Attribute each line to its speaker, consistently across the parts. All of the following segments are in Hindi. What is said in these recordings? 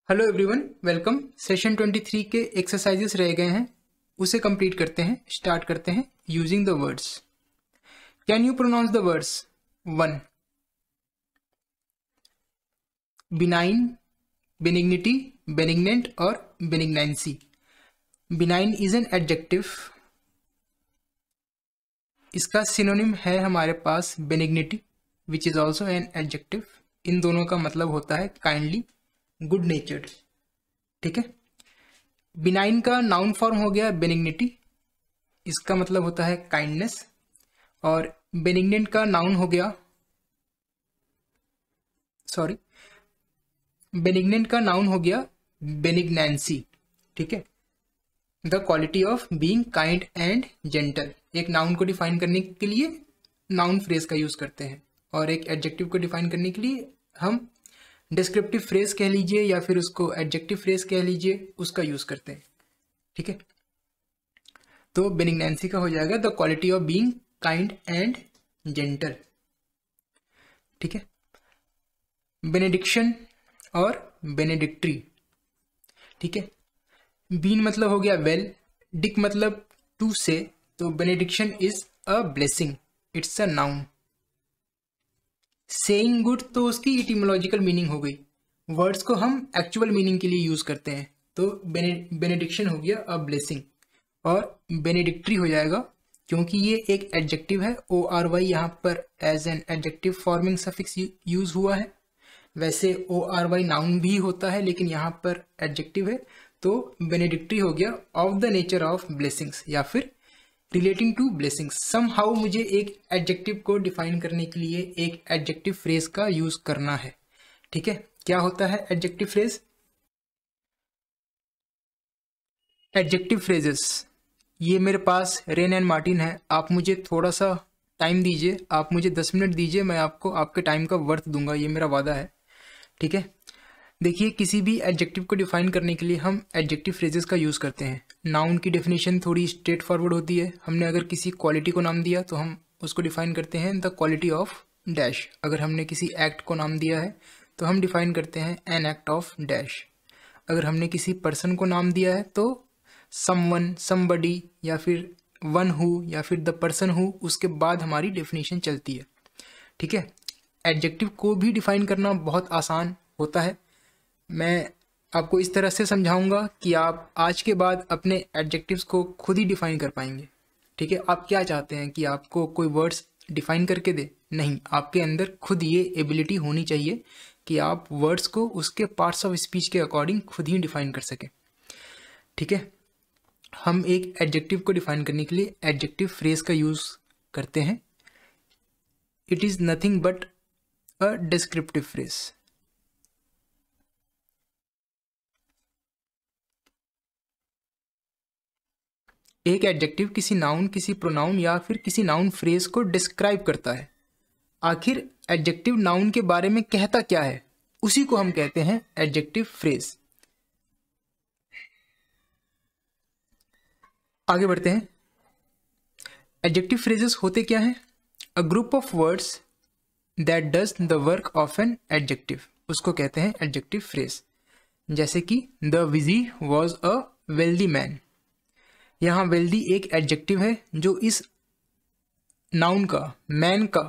Speaker 1: Hello everyone, welcome. सेशन 23 के एक्सरसाइजेस रह गए हैं, उसे कंप्लीट करते हैं। स्टार्ट करते हैं using the words. Can you pronounce the words? 1 benign, benignity, benignant और benignancy. Benign is an adjective, इसका सिनोनिम है हमारे पास benignity which is also an adjective. इन दोनों का मतलब होता है काइंडली, गुड नेचर्ड। ठीक है। बिनाइन का नाउन फॉर्म हो गया बेनिग्निटी, इसका मतलब होता है काइंडनेस। और बेनिग्नेंट का नाउन हो गया, बेनिग्नेंट का नाउन हो गया बेनिग्नेंसी। ठीक है। The quality of being kind and gentle. एक नाउन को डिफाइन करने के लिए नाउन फ्रेज का यूज करते हैं, और एक एडजेक्टिव को डिफाइन करने के लिए हम डिस्क्रिप्टिव फ्रेज कह लीजिए या फिर उसको एडजेक्टिव फ्रेज कह लीजिए, उसका यूज करते हैं। ठीक है। तो बेनिग्नेंसी का हो जाएगा the quality of being kind and gentle. ठीक है। बेनेडिक्शन और बेनेडिक्ट्री। ठीक है। बीन मतलब हो गया वेल, डिक मतलब टू से, तो benediction is a blessing, it's a noun. Saying good तो उसकी इटिमोलॉजिकल मीनिंग हो गई, वर्ड्स को हम एक्चुअल मीनिंग के लिए यूज करते हैं। तो बेनेडिक्शन हो गया अ ब्लेसिंग, और बेनेडिक्ट्री हो जाएगा क्योंकि ये एक एडजेक्टिव है। ORY यहाँ पर as an adjective forming suffix use हुआ है। वैसे ORY नाउन भी होता है, लेकिन यहाँ पर एडजेक्टिव है, तो बेनेडिक्ट्री हो गया of the nature of blessings या फिर रिलेटिंग टू ब्लेसिंग्स। समहाउ मुझे एक एडजेक्टिव को डिफाइन करने के लिए एक एडजेक्टिव फ्रेज का यूज करना है। ठीक है। क्या होता है एडजेक्टिव फ्रेज? एडजेक्टिव फ्रेजेस ये मेरे पास रेन एंड मार्टिन है। आप मुझे थोड़ा सा टाइम दीजिए, आप मुझे 10 मिनट दीजिए, मैं आपको आपके टाइम का वर्थ दूंगा, ये मेरा वादा है। ठीक है। देखिए, किसी भी एडजेक्टिव को डिफाइन करने के लिए हम एडजेक्टिव फ्रेजेस का यूज़ करते हैं। नाउन की डेफिनेशन थोड़ी स्ट्रेट फॉरवर्ड होती है। हमने अगर किसी क्वालिटी को नाम दिया तो हम उसको डिफाइन करते हैं द क्वालिटी ऑफ डैश। अगर हमने किसी एक्ट को नाम दिया है तो हम डिफाइन करते हैं एन एक्ट ऑफ डैश। अगर हमने किसी पर्सन को नाम दिया है तो समवन, समबडी, या फिर वन हु, या फिर द पर्सन हु, उसके बाद हमारी डेफिनेशन चलती है। ठीक है। एडजेक्टिव को भी डिफाइन करना बहुत आसान होता है। मैं आपको इस तरह से समझाऊंगा कि आप आज के बाद अपने एडजेक्टिव्स को खुद ही डिफाइन कर पाएंगे। ठीक है। आप क्या चाहते हैं कि आपको कोई वर्ड्स डिफाइन करके दे? नहीं, आपके अंदर खुद ये एबिलिटी होनी चाहिए कि आप वर्ड्स को उसके पार्ट्स ऑफ स्पीच के अकॉर्डिंग खुद ही डिफाइन कर सकें। ठीक है। हम एक एडजेक्टिव को डिफाइन करने के लिए एडजेक्टिव फ्रेज का यूज करते हैं। It is nothing but a descriptive phrase. एक एडजेक्टिव किसी नाउन, किसी प्रोनाउन या फिर किसी नाउन फ्रेज को डिस्क्राइब करता है। आखिर एडजेक्टिव नाउन के बारे में कहता क्या है, उसी को हम कहते हैं एडजेक्टिव फ्रेज। आगे बढ़ते हैं। एडजेक्टिव फ्रेजेस होते क्या हैं? A group of words that does the work of an adjective, उसको कहते हैं एडजेक्टिव फ्रेज। जैसे कि the vizier was a wealthy man. यहाँ वेल्दी एक एडजेक्टिव है जो इस नाउन का, मैन का,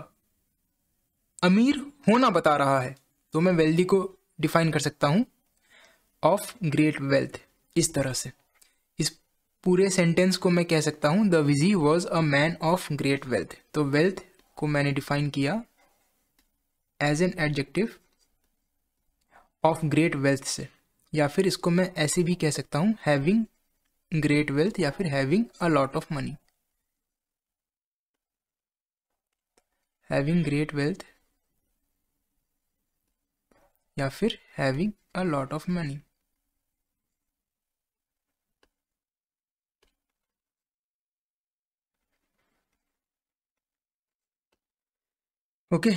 Speaker 1: अमीर होना बता रहा है। तो मैं वेल्दी को डिफाइन कर सकता हूँ ऑफ ग्रेट वेल्थ इस तरह से। इस पूरे सेंटेंस को मैं कह सकता हूँ the vizier was a man of great wealth. तो वेल्थ को मैंने डिफाइन किया as an adjective of great wealth से, या फिर इसको मैं ऐसे भी कह सकता हूँ हैविंग ग्रेट वेल्थ, या फिर having a lot of money. Having great wealth या फिर having a lot of money. Okay.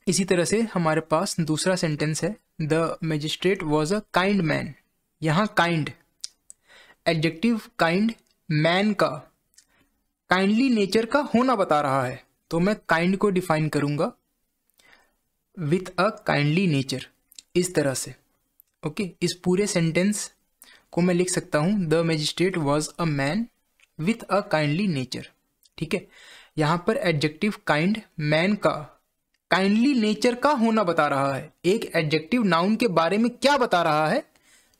Speaker 1: इसी तरह से हमारे पास दूसरा सेंटेंस है the magistrate was a kind man. यहाँ काइंड एडजेक्टिव, काइंड मैन का काइंडली नेचर का होना बता रहा है, तो मैं काइंड को डिफाइन करूंगा विथ अ काइंडली नेचर इस तरह से। ओके, इस पूरे सेंटेंस को मैं लिख सकता हूं, the magistrate was a man with a kindly nature. ठीक है, यहां पर एडजेक्टिव काइंड मैन का काइंडली नेचर का होना बता रहा है। एक एडजेक्टिव नाउन के बारे में क्या बता रहा है,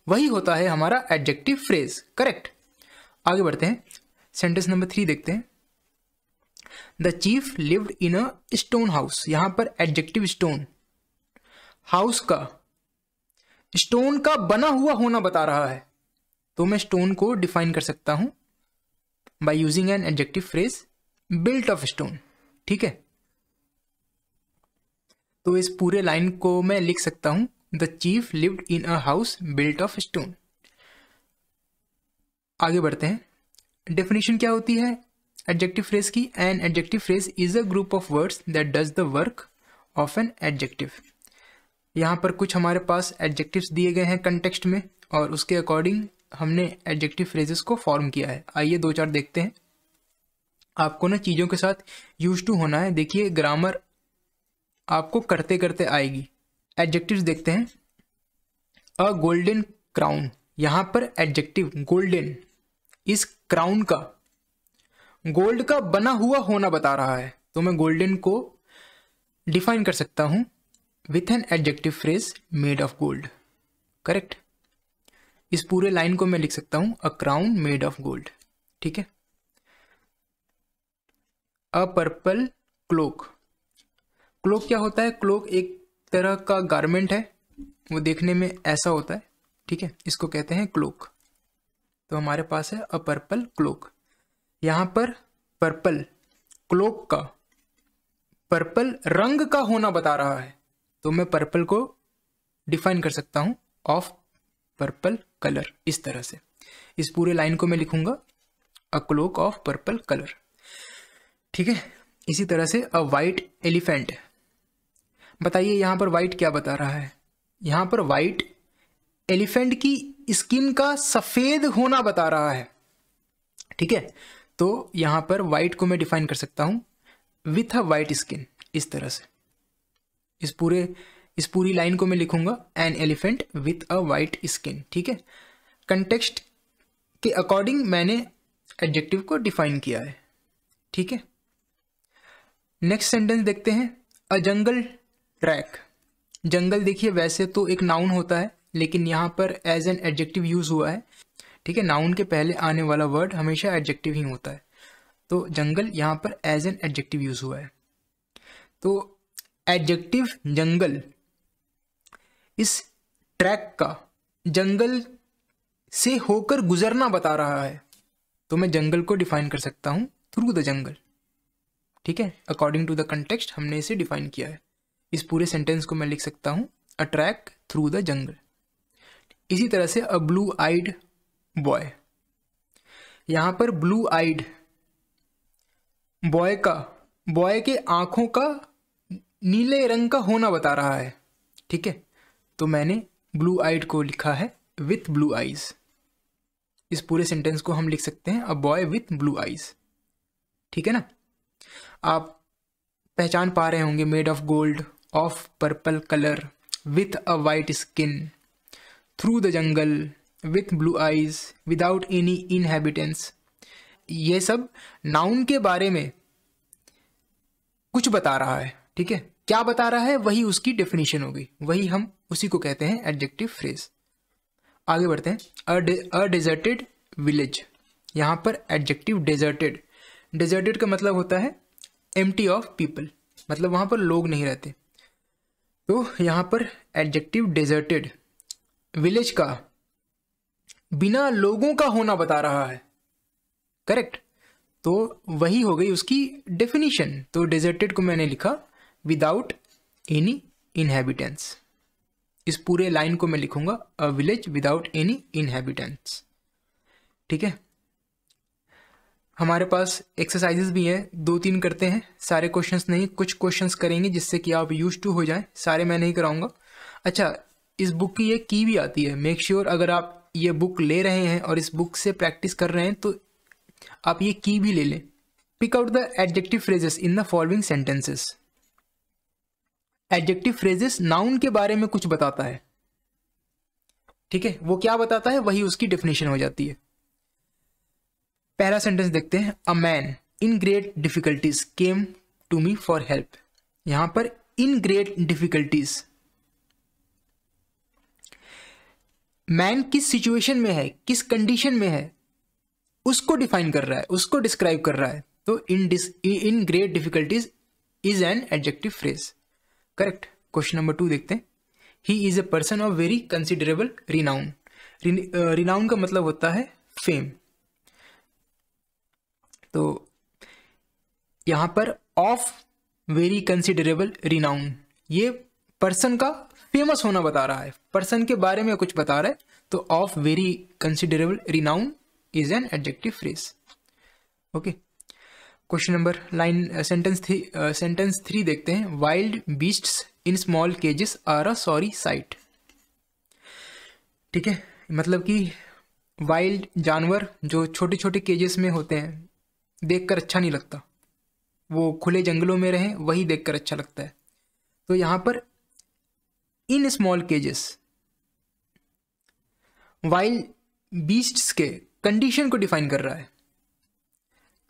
Speaker 1: वही होता है हमारा एडजेक्टिव फ्रेज। करेक्ट। आगे बढ़ते हैं, सेंटेंस नंबर 3 देखते हैं। The chief lived in a stone house. यहां पर एडजेक्टिव स्टोन, हाउस का, स्टोन का बना हुआ होना बता रहा है, तो मैं स्टोन को डिफाइन कर सकता हूं bye using an adjective phrase built of stone. ठीक है, तो इस पूरे लाइन को मैं लिख सकता हूं, the chief lived in a house built of stone. आगे बढ़ते हैं, डेफिनेशन क्या होती है एडजेक्टिव फ्रेज की? N adjective phrase is a group of words that does the work of an adjective. यहाँ पर कुछ हमारे पास एडजेक्टिव्स दिए गए हैं कंटेक्स्ट में, और उसके अकॉर्डिंग हमने एडजेक्टिव फ्रेजेस को फॉर्म किया है। आइए 2-4 देखते हैं। आपको ना चीज़ों के साथ यूज टू होना है। देखिए, ग्रामर आपको करते करते आएगी। एडजेक्टिव्स देखते हैं। अ गोल्डन क्राउन, यहाँ पर एडजेक्टिव गोल्डन, इस क्राउन का, गोल्ड का बना हुआ होना बता रहा है, तो मैं गोल्डन को डिफाइन कर सकता हूं with an adjective phrase made of gold. Correct. इस पूरे लाइन को मैं लिख सकता हूं, a crown made of gold. ठीक है। अ पर्पल क्लोक, क्लोक क्या होता है? क्लोक एक तरह का गारमेंट है, वो देखने में ऐसा होता है। ठीक है, इसको कहते हैं क्लोक। तो हमारे पास है अ पर्पल क्लोक। यहां पर पर्पल, क्लोक का पर्पल रंग का होना बता रहा है, तो मैं पर्पल को डिफाइन कर सकता हूं ऑफ पर्पल कलर। इस तरह से इस पूरे लाइन को मैं लिखूंगा, अ क्लोक ऑफ पर्पल कलर। ठीक है। इसी तरह से अ वाइट एलिफेंट, बताइए यहां पर वाइट क्या बता रहा है? यहां पर वाइट एलिफेंट की स्किन का सफेद होना बता रहा है। ठीक है, तो यहां पर वाइट को मैं डिफाइन कर सकता हूं विथ अ वाइट स्किन। इस तरह से इस पूरी लाइन को मैं लिखूंगा, an elephant with a white skin. ठीक है, कंटेक्स्ट के अकॉर्डिंग मैंने एडजेक्टिव को डिफाइन किया है। ठीक है। नेक्स्ट सेंटेंस देखते हैं, अ जंगल ट्रैक। जंगल देखिए वैसे तो एक नाउन होता है, लेकिन यहां पर एज एन एडजेक्टिव यूज हुआ है। ठीक है, नाउन के पहले आने वाला वर्ड हमेशा एडजेक्टिव ही होता है, तो जंगल यहां पर एज एन एडजेक्टिव यूज हुआ है। तो एडजेक्टिव जंगल इस ट्रैक का, जंगल से होकर गुजरना बता रहा है, तो मैं जंगल को डिफाइन कर सकता हूं थ्रू द जंगल। ठीक है, अकॉर्डिंग टू द कंटेक्स्ट हमने इसे डिफाइन किया है। इस पूरे सेंटेंस को मैं लिख सकता हूं, a track through the jungle. इसी तरह से अ ब्लू आइड बॉय, यहां पर ब्लू आइड बॉय का, बॉय के आंखों का नीले रंग का होना बता रहा है। ठीक है, तो मैंने ब्लू आइड को लिखा है विथ ब्लू आईज। इस पूरे सेंटेंस को हम लिख सकते हैं, a boy with blue eyes. ठीक है ना, आप पहचान पा रहे होंगे, made of gold, of purple colour, with a white skin, through the jungle, with blue eyes, without any inhabitants. ये सब नाउन के बारे में कुछ बता रहा है। ठीक है, क्या बता रहा है वही उसकी डेफिनेशन होगी, वही हम उसी को कहते हैं एडजेक्टिव फ्रेज। आगे बढ़ते हैं, अ डेजर्टेड विलेज। यहां पर एडजेक्टिव डेजर्टेड, डेजर्टेड का मतलब होता है एम्प्टी ऑफ पीपल, मतलब वहां पर लोग नहीं रहते। तो यहां पर एडजेक्टिव डेजर्टेड विलेज का बिना लोगों का होना बता रहा है। करेक्ट, तो वही हो गई उसकी डेफिनेशन। तो डेजर्टेड को मैंने लिखा विदाउट एनी इनहेबिटेंट्स। इस पूरे लाइन को मैं लिखूंगा, a village without any inhabitants. ठीक है, हमारे पास एक्सरसाइजेस भी हैं, 2-3 करते हैं। सारे क्वेश्चंस नहीं, कुछ क्वेश्चंस करेंगे जिससे कि आप यूज टू हो जाएं। सारे मैं नहीं कराऊंगा। अच्छा, इस बुक की एक की भी आती है, मेक श्योर अगर आप ये बुक ले रहे हैं और इस बुक से प्रैक्टिस कर रहे हैं तो आप ये की भी ले लें। Pick out the adjective phrases in the following sentences. Adjective phrases noun के बारे में कुछ बताता है। ठीक है, वो क्या बताता है वही उसकी डेफिनेशन हो जाती है। पहला सेंटेंस देखते हैं, a man in great difficulties came to me for help. यहां पर इन ग्रेट डिफिकल्टीज, मैन किस सिचुएशन में है, किस कंडीशन में है, उसको डिफाइन कर रहा है, उसको डिस्क्राइब कर रहा है। तो इन great difficulties is an adjective phrase. Correct. Question number 2 देखते हैं, he is a person of very considerable renown. Renown का मतलब होता है फेम। तो यहां पर ऑफ वेरी कंसिडरेबल रिनाउन, ये पर्सन का फेमस होना बता रहा है, पर्सन के बारे में कुछ बता रहा है। तो of very considerable renown is an adjective phrase. Okay. Question number sentence 3 देखते हैं, wild beasts in small cages are a sorry sight. ठीक है, मतलब कि वाइल्ड जानवर जो छोटे छोटे केजेस में होते हैं, देखकर अच्छा नहीं लगता, वो खुले जंगलों में रहें वही देखकर अच्छा लगता है। तो यहां पर इन स्मॉल केजेस, वाइल्ड बीस्ट्स के कंडीशन को डिफाइन कर रहा है।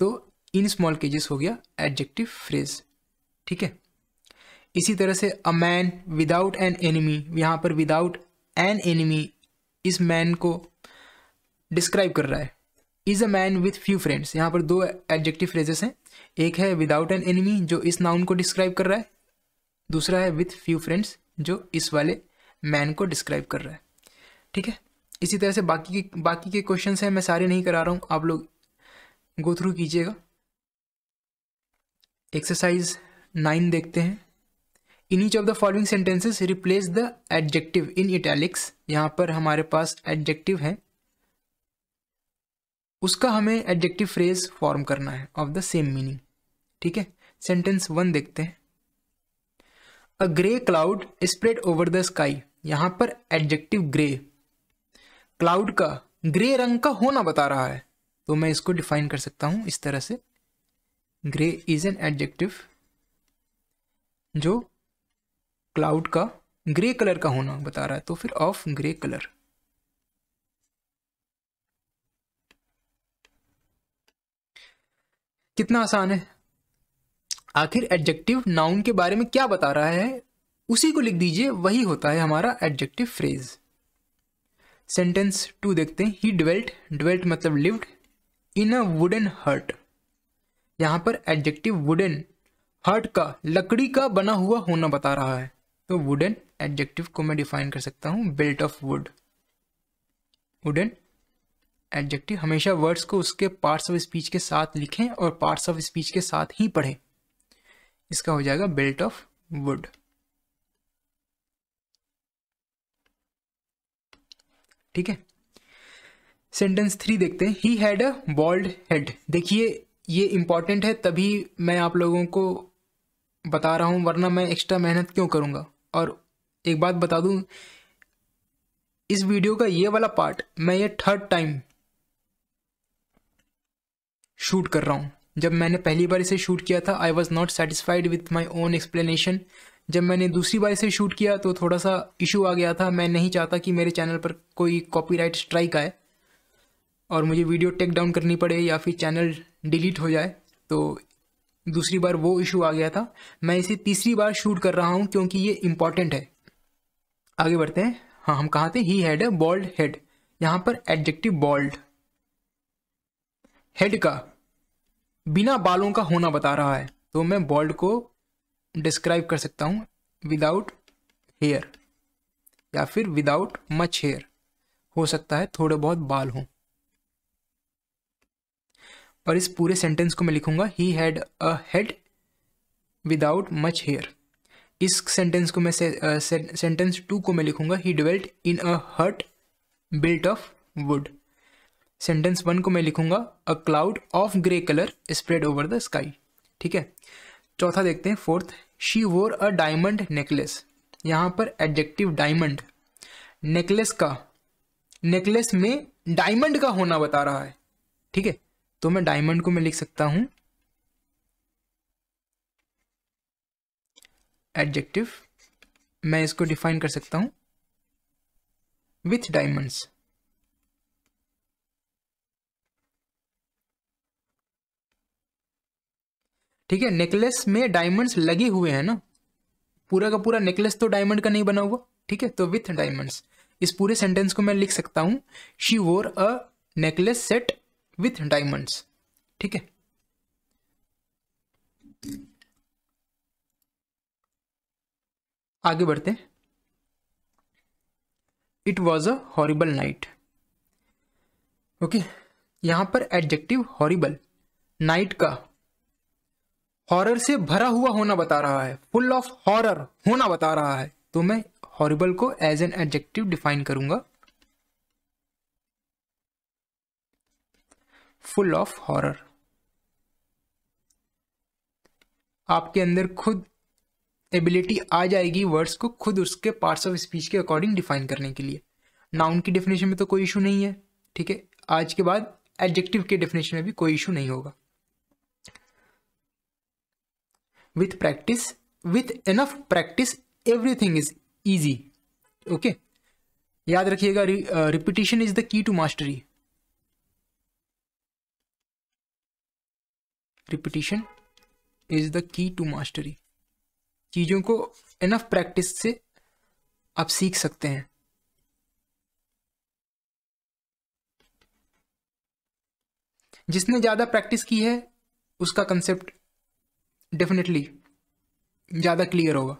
Speaker 1: तो इन स्मॉल केजेस हो गया एडजेक्टिव फ्रेज। ठीक है। इसी तरह से a man without an enemy, यहां पर विदाउट एन एनिमी इस मैन को डिस्क्राइब कर रहा है। Is a man with few friends, यहां पर दो एडजेक्टिव फ्रेजेस हैं, एक है विदाउट एन एनिमी जो इस नाउन को डिस्क्राइब कर रहा है, दूसरा है विथ फ्यू फ्रेंड्स जो इस वाले मैन को डिस्क्राइब कर रहा है। ठीक है। इसी तरह से बाकी के क्वेश्चंस हैं, मैं सारे नहीं करा रहा हूं, आप लोग गो थ्रू कीजिएगा। एक्सरसाइज 9 देखते हैं, in each of the following sentences replace the adjective in italics. यहां पर हमारे पास एडजेक्टिव है, उसका हमें एडजेक्टिव फ्रेज फॉर्म करना है ऑफ द सेम मीनिंग। ठीक है। सेंटेंस 1 देखते हैं, a grey cloud spread over the sky. यहां पर एडजेक्टिव ग्रे, क्लाउड का ग्रे रंग का होना बता रहा है। तो मैं इसको डिफाइन कर सकता हूं इस तरह से, ग्रे इज एन एडजेक्टिव जो क्लाउड का ग्रे कलर का होना बता रहा है, तो फिर ऑफ ग्रे कलर। कितना आसान है। आखिर एडजेक्टिव नाउन के बारे में क्या बता रहा है उसी को लिख दीजिए, वही होता है हमारा एडजेक्टिव फ्रेज। सेंटेंस 2 देखते हैं, ही ड्वेल्ट मतलब lived in a wooden hut. यहां पर एडजेक्टिव वुडन, हर्ट का लकड़ी का बना हुआ होना बता रहा है। तो वुडन एडजेक्टिव को मैं डिफाइन कर सकता हूं built of would. Wooden adjective, हमेशा वर्ड्स को उसके पार्ट्स ऑफ स्पीच के साथ लिखें और पार्ट्स ऑफ स्पीच के साथ ही पढ़ें। इसका हो जाएगा बिल्ट ऑफ वुड। ठीक है। सेंटेंस 3 देखते हैं, he had a bald head. देखिए ये इंपॉर्टेंट है, तभी मैं आप लोगों को बता रहा हूं, वरना मैं एक्स्ट्रा मेहनत क्यों करूंगा। और एक बात बता दूं, इस वीडियो का ये वाला पार्ट मैं ये 3rd टाइम शूट कर रहा हूं। जब मैंने पहली बार इसे शूट किया था, I was not satisfied with my own explanation. जब मैंने दूसरी बार इसे शूट किया तो थोड़ा सा इशू आ गया था। मैं नहीं चाहता कि मेरे चैनल पर कोई कॉपीराइट स्ट्राइक आए और मुझे वीडियो टेक डाउन करनी पड़े या फिर चैनल डिलीट हो जाए। तो दूसरी बार वो इशू आ गया था। मैं इसे तीसरी बार शूट कर रहा हूं क्योंकि ये इंपॉर्टेंट है। आगे बढ़ते हैं। हाँ, हम कहाँ थे, he had a bald head. यहां पर एडजेक्टिव बॉल्ड, हेड का बिना बालों का होना बता रहा है। तो मैं बॉल्ड को डिस्क्राइब कर सकता हूं विदाउट हेयर या फिर विदाउट मच हेयर, हो सकता है थोड़े बहुत बाल हों। और इस पूरे सेंटेंस को मैं लिखूंगा, he had a head without much hair. इस सेंटेंस को मैं सेंटेंस 2 को मैं लिखूंगा, ही ड्वेल्ट इन अ हट बिल्ट ऑफ वुड। सेंटेंस 1 को मैं लिखूंगा, a cloud of grey colour spread over the sky. ठीक है। चौथा देखते हैं, 4th, शी वोर अ डायमंड नेकलेस। यहां पर एडजेक्टिव डायमंड, नेकलेस का, नेकलेस में डायमंड का होना बता रहा है। ठीक है। तो मैं डायमंड को मैं लिख सकता हूं एडजेक्टिव, मैं इसको डिफाइन कर सकता हूं विथ डायमंड्स। ठीक है, नेकलेस में डायमंड्स लगे हुए हैं ना, पूरा का पूरा नेकलेस तो डायमंड का नहीं बना हुआ। ठीक है, तो विथ डायमंड्स, इस पूरे सेंटेंस को मैं लिख सकता हूं, शी वोर a necklace set with diamonds. ठीक है, आगे बढ़ते हैं। It was a horrible night. Okay, यहां पर एडजेक्टिव हॉरिबल नाइट का हॉरर से भरा हुआ होना बता रहा है, फुल ऑफ हॉरर होना बता रहा है, तो मैं हॉरिबल को एज एन एडजेक्टिव डिफाइन करूंगा, फुल ऑफ हॉरर। आपके अंदर खुद एबिलिटी आ जाएगी वर्ड्स को खुद उसके पार्ट्स ऑफ स्पीच के अकॉर्डिंग डिफाइन करने के लिए। नाउन की डेफिनेशन में तो कोई इशू नहीं है। ठीक है, आज के बाद एडजेक्टिव के डेफिनेशन में भी कोई इशू नहीं होगा। With practice, with enough practice everything is easy. Okay, याद रखिएगा, repetition is the key to mastery. Repetition is the key to mastery. चीजों को इनफ प्रैक्टिस से आप सीख सकते हैं। जिसने ज्यादा प्रैक्टिस की है उसका कंसेप्ट डेफिनेटली ज्यादा क्लियर होगा।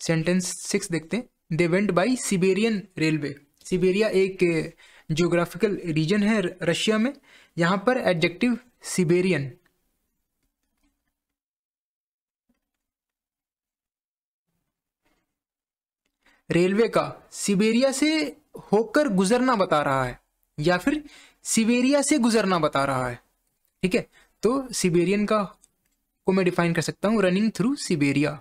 Speaker 1: सेंटेंस 6 देखते हैं। They went by Siberian railway. Siberia एक जियोग्राफिकल रीजन है रशिया में। यहां पर एडजेक्टिव सिबेरियन, रेलवे का सिबेरिया से होकर गुजरना बता रहा है या फिर सिबेरिया से गुजरना बता रहा है। ठीक है, तो सिबेरियन का को मैं डिफाइन कर सकता हूं, रनिंग थ्रू सिबेरिया।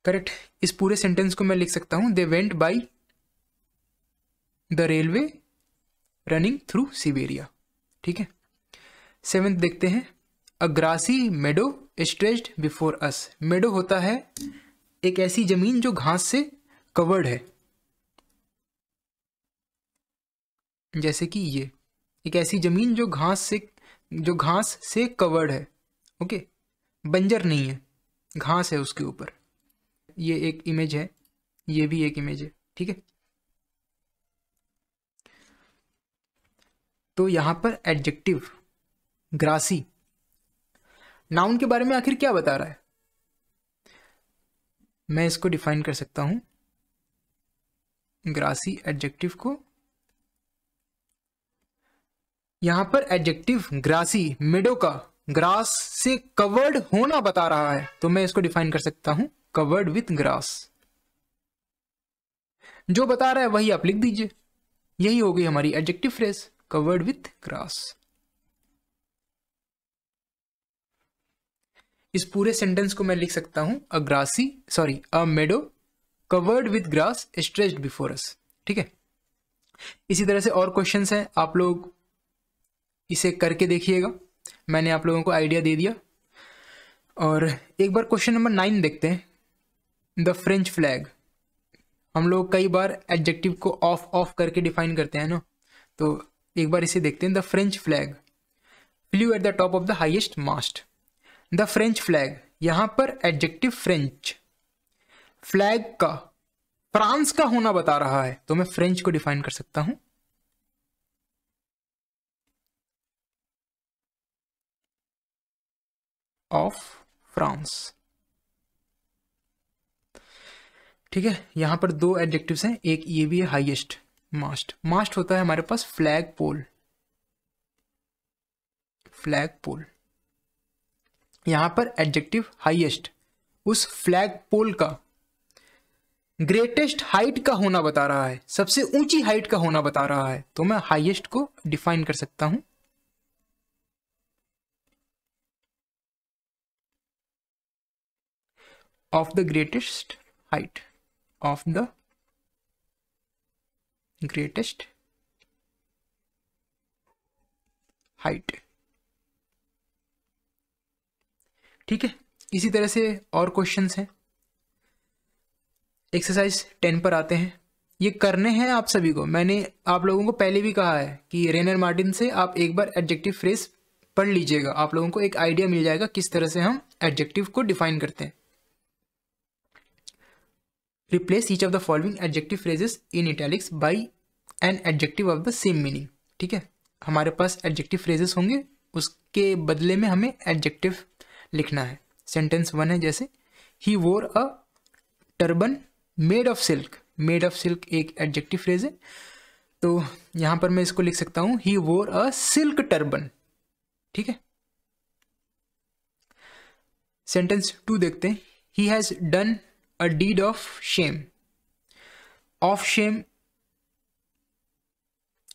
Speaker 1: करेक्ट, इस पूरे सेंटेंस को मैं लिख सकता हूं, दे went by the railway running through Siberia. ठीक है, 7th देखते हैं। अ ग्रासी मेडो स्ट्रेच्ड बिफोर अस। मेडो होता है एक ऐसी जमीन जो घास से कवर्ड है, जैसे कि ये एक ऐसी जमीन जो घास से कवर्ड है। ओके, बंजर नहीं है, घास है उसके ऊपर। ये एक इमेज है, ये भी एक इमेज है। ठीक है, तो यहां पर एडजेक्टिव ग्रासी नाउन के बारे में आखिर क्या बता रहा है, मैं इसको डिफाइन कर सकता हूं, ग्रासी एडजेक्टिव को। यहां पर एडजेक्टिव ग्रासी मेडो का ग्रास से कवर्ड होना बता रहा है, तो मैं इसको डिफाइन कर सकता हूं, कवर्ड विथ ग्रास। जो बता रहा है वही आप लिख दीजिए, यही हो गई हमारी adjective phrase, covered with grass. इस पूरे सेंटेंस को मैं लिख सकता हूं, a meadow covered with grass stretched before us. ठीक है, इसी तरह से और क्वेश्चंस हैं, आप लोग इसे करके देखिएगा। मैंने आप लोगों को आइडिया दे दिया। और एक बार क्वेश्चन नंबर 9 देखते हैं। द फ्रेंच फ्लैग, हम लोग कई बार एडजेक्टिव को ऑफ ऑफ करके डिफाइन करते हैं ना, तो एक बार इसे देखते हैं। The French flag flew at the top of the highest mast. The French flag, यहां पर एडजेक्टिव फ्रेंच, फ्लैग का फ्रांस का होना बता रहा है, तो मैं फ्रेंच को डिफाइन कर सकता हूं, ऑफ फ्रांस। ठीक है, यहां पर दो एडजेक्टिव्स हैं, एक ये भी है हाईएस्ट मास्ट। मास्ट होता है हमारे पास फ्लैग पोल, फ्लैग पोल। यहां पर एडजेक्टिव हाईएस्ट, उस फ्लैग पोल का ग्रेटेस्ट हाइट का होना बता रहा है, सबसे ऊंची हाइट का होना बता रहा है, तो मैं हाईएस्ट को डिफाइन कर सकता हूं, of the greatest height, of the greatest height. ठीक है, इसी तरह से और क्वेश्चंस हैं। एक्सरसाइज 10 पर आते हैं। ये करने हैं आप सभी को, मैंने आप लोगों को पहले भी कहा है कि रेन एंड मार्टिन से आप एक बार एडजेक्टिव फ्रेज पढ़ लीजिएगा, आप लोगों को एक आइडिया मिल जाएगा किस तरह से हम एडजेक्टिव को डिफाइन करते हैं। Replace each of the following adjective phrases in italics by N adjective of the same meaning. ठीक है, हमारे पास एडजेक्टिव फ्रेजेस होंगे, उसके बदले में हमें एडजेक्टिव लिखना है। सेंटेंस 1 है जैसे, ही वोर अ turban made of silk. Made of silk एक एडजेक्टिव फ्रेज है, तो यहां पर मैं इसको लिख सकता हूं, ही वोर अ सिल्क टर्बन। ठीक है, सेंटेंस 2 देखते हैं, he has done a deed of shame. Of shame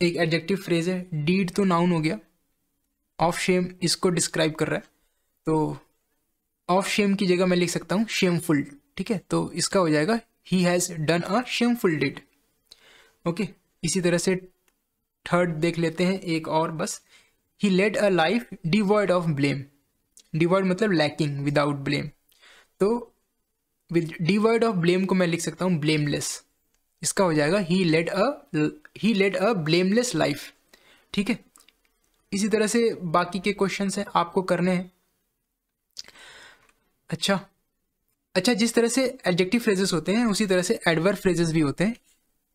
Speaker 1: एक एडजेक्टिव फ्रेज है, डीड तो नाउन हो गया, ऑफ शेम इसको डिस्क्राइब कर रहा है, तो ऑफ शेम की जगह मैं लिख सकता हूं शेमफुल। ठीक है, तो इसका हो जाएगा he has done a shameful deed. Okay, इसी तरह से थर्ड देख लेते हैं एक और बस, he led a life devoid of blame. Devoid मतलब लैकिंग, विदाउट ब्लेम, तो विद डिवॉइड ऑफ ब्लेम को मैं लिख सकता हूं ब्लेमलेस। इसका हो जाएगा he led a blameless life. ठीक है, इसी तरह से बाकी के क्वेश्चंस हैं आपको करने हैं। अच्छा, जिस तरह से एडजेक्टिव फ्रेजेस होते हैं उसी तरह से एडवर्ब फ्रेजेस भी होते हैं,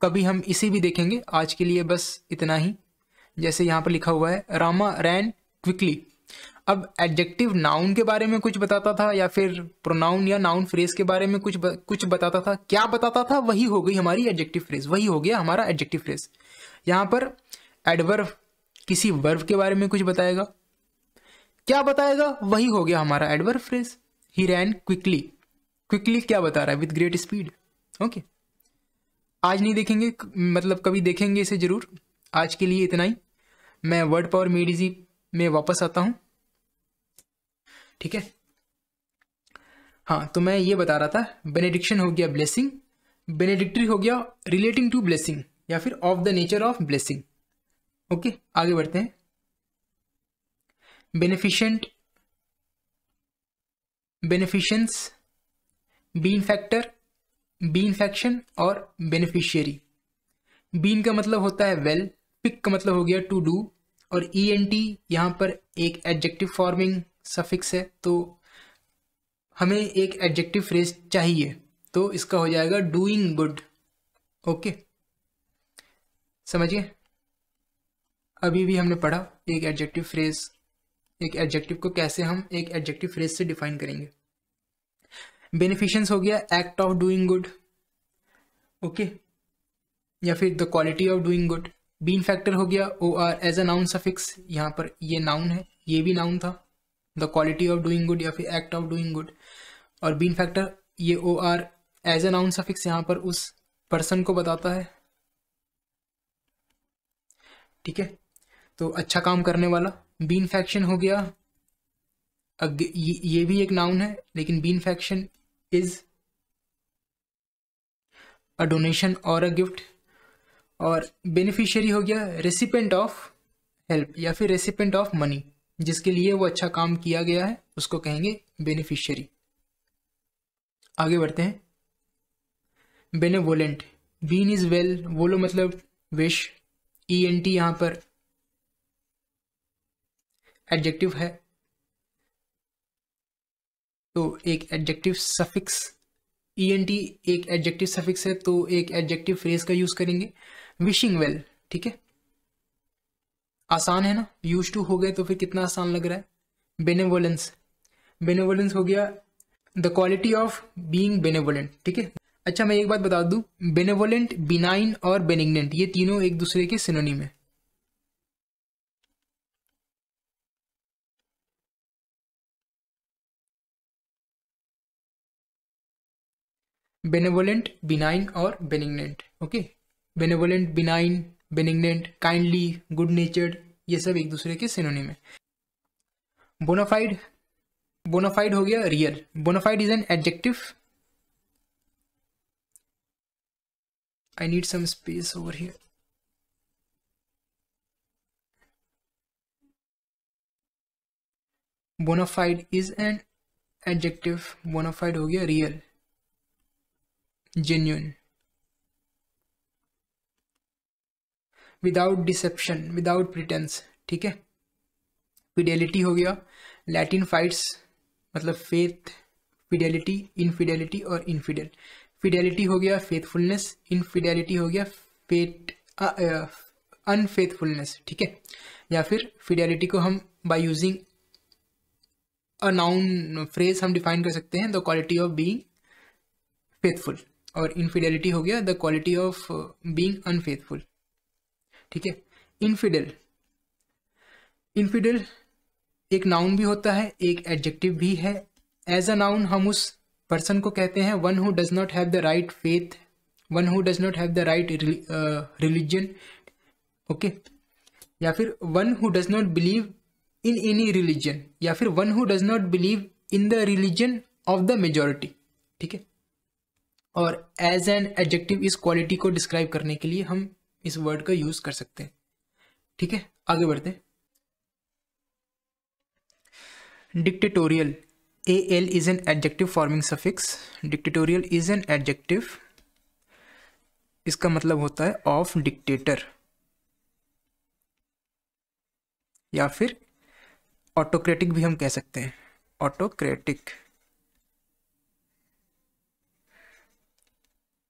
Speaker 1: कभी हम इसे भी देखेंगे। आज के लिए बस इतना ही। जैसे यहाँ पर लिखा हुआ है, रामा रैन क्विकली। अब एडजेक्टिव नाउन के बारे में कुछ बताता था या फिर प्रोनाउन या नाउन फ्रेज के बारे में कुछ बताता था, क्या बताता था, वही हो गई हमारी एडजेक्टिव फ्रेज, वही हो गया हमारा एडजेक्टिव फ्रेज। यहाँ पर एडवर्ब किसी वर्ब के बारे में कुछ बताएगा, क्या बताएगा, वही हो गया हमारा एडवर्ब फ्रेज। ही रैन क्विकली, क्विकली क्या बता रहा है, विद ग्रेट स्पीड। ओके, आज नहीं देखेंगे, मतलब कभी देखेंगे इसे जरूर। आज के लिए इतना ही, मैं वर्ड पावर मेड इजी में वापस आता हूं। ठीक है, हाँ, तो मैं ये बता रहा था, बेनेडिक्शन हो गया ब्लेसिंग, बेनेडिक्टरी हो गया रिलेटिंग टू ब्लेसिंग या फिर of the nature of blessing. Okay, आगे बढ़ते हैं। Beneficent, beneficence, benefactor, benefaction और बेनिफिशियरी। बीन का मतलब होता है वेल, पिक का मतलब हो गया टू डू, और ई एन टी यहाँ पर एक एडजेक्टिव फॉर्मिंग सफिक्स है, तो हमें एक एडजेक्टिव फ्रेज चाहिए, तो इसका हो जाएगा डूइंग गुड। ओके, समझिए, अभी भी हमने पढ़ा एक एडजेक्टिव फ्रेज, एक एडजेक्टिव को कैसे हम एक एडजेक्टिव फ्रेज से डिफाइन करेंगे। बेनिफिशियंस हो गया act of doing good, okay, या फिर the quality of doing good. Benefactor O R as are as a नाउन सफिक्स, यहाँ पर ये नाउन है, ये भी नाउन था, the quality of doing good या फिर एक्ट ऑफ डूइंग गुड। और benefactor O R are as a नाउन सफिक्स यहाँ पर उस पर्सन को बताता है। ठीक है, तो अच्छा काम करने वाला। बीन फैक्शन हो गया, ये भी एक नाउन है, लेकिन benefaction is a donation और अ गिफ्ट। और बेनिफिशियरी हो गया रेसिपेंट ऑफ हेल्प या फिर रेसिपेंट ऑफ मनी, जिसके लिए वो अच्छा काम किया गया है उसको कहेंगे बेनिफिशियरी। आगे बढ़ते हैं। बेनेवोलेंट, बीन इज वेल, वोलो मतलब विश, ई एन टी यहाँ पर एडजेक्टिव है, तो एक adjective suffix, E N T एक एडजेक्टिव सफिक्स है, तो एक एडजेक्टिव फ्रेज का यूज करेंगे। विशिंग वेल, ठीक है, आसान है ना, यूज टू हो गए तो फिर कितना आसान लग रहा है। बेनेवोलेंस, बेनेवोलेंस हो गया the quality of being benevolent. ठीक है, अच्छा मैं एक बात बता दूं, बेनेवोलेंट, बिनाइन और बेनिग्नेंट ये तीनों एक दूसरे के सिनोनिम है। बेनेवोलेंट, बिनाइन और benignant. Okay, benevolent, benign, benignant, kindly, good natured, ये सब एक दूसरे के सिनोनिम है। बोनाफाइड, बोनाफाइड हो गया real, bona fide is an adjective. I need some space over here. Bona fide is an adjective, bona fide हो गया real, genuine, without deception, without pretence, ठीक है। फिडेलिटी हो गया, लैटिन फाइट्स मतलब फेथ, फिडेलिटी, इनफिडेलिटी और इनफिडेल। फिडेलिटी हो गया फेथफुलनेस, इनफिडेलिटी हो गया फेथ अनफेथफुलनेस, ठीक है। या फिर फिडेलिटी को हम by using a noun phrase हम डिफाइन कर सकते हैं, the quality of being faithful, और इनफिडेलिटी हो गया the quality of being unfaithful, ठीक है। इनफिडेल, इनफिडेल एक नाउन भी होता है, एक एडजेक्टिव भी है। एज अ नाउन हम उस पर्सन को कहते हैं one who does not have the right faith, one who does not have the right religion, okay. या फिर one who does not believe in any religion, या फिर one who does not believe in the religion of the majority, ठीक है। और एज एन एडजेक्टिव इस क्वालिटी को डिस्क्राइब करने के लिए हम इस वर्ड का यूज कर सकते हैं, ठीक है। आगे बढ़ते हैं। Dictatorial, AL is an adjective forming suffix, dictatorial is an adjective, इसका मतलब होता है ऑफ डिक्टेटर, या फिर ऑटोक्रेटिक भी हम कह सकते हैं, ऑटोक्रेटिक,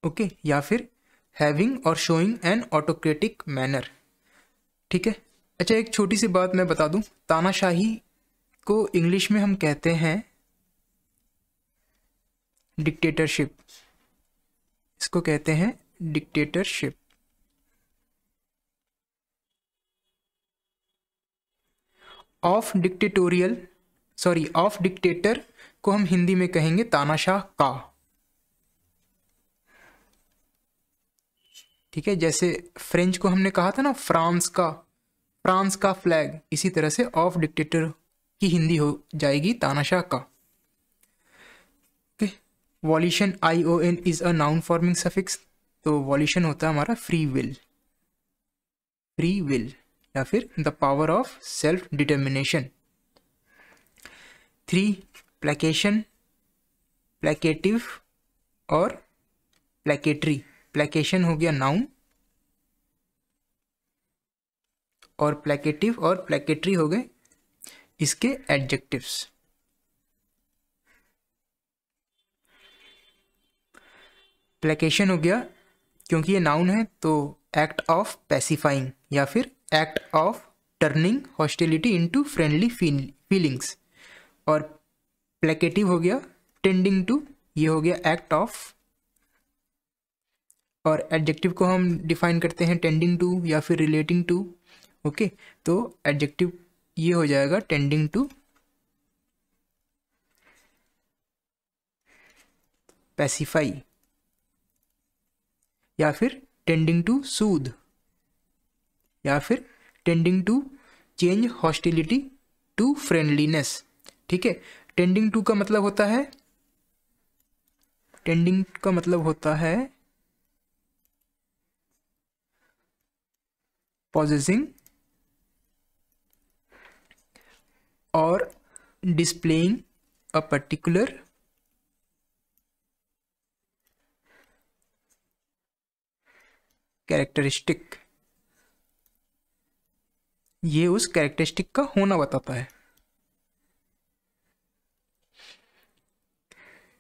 Speaker 1: ओके। या फिर हैविंग और शोइंग एन ऑटोक्रेटिक मैनर, ठीक है। अच्छा, एक छोटी सी बात मैं बता दूं, तानाशाही को इंग्लिश में हम कहते हैं डिक्टेटरशिप, इसको कहते हैं dictatorship. Of dictatorial, sorry of dictator को हम हिंदी में कहेंगे तानाशाह का, ठीक है। जैसे फ्रेंच को हमने कहा था ना फ्रांस का, फ्रांस का फ्लैग, इसी तरह से ऑफ डिक्टेटर की हिंदी हो जाएगी तानाशाह का, okay. Violation, ION is a noun forming suffix, तो वॉल्यूशन होता है हमारा फ्री विल, फ्री विल, या फिर the power of self determination. 3 प्लेकेशन, प्लेकेटिव और प्लेकेटरी। प्लेकेशन हो गया नाउन, और प्लेकेटिव और प्लेकेटरी हो गए इसके एडजेक्टिव्स। प्लेकेशन हो गया क्योंकि ये नाउन है तो एक्ट ऑफ पैसिफाइंग, या फिर act of turning hostility into friendly feelings. और प्लेकेटिव हो गया टेंडिंग टू, ये हो गया एक्ट ऑफ। और एडजेक्टिव को हम डिफाइन करते हैं टेंडिंग टू या फिर रिलेटिंग टू, ओके। तो एडजेक्टिव ये हो जाएगा टेंडिंग टू पैसिफाई, या फिर टेंडिंग टू सूद, या फिर tending to change hostility to friendliness, ठीक है। टेंडिंग टू का मतलब होता है, टेंडिंग का मतलब होता है possessing or displaying a particular characteristic, ये उस कैरेक्टरिस्टिक का होना बताता है,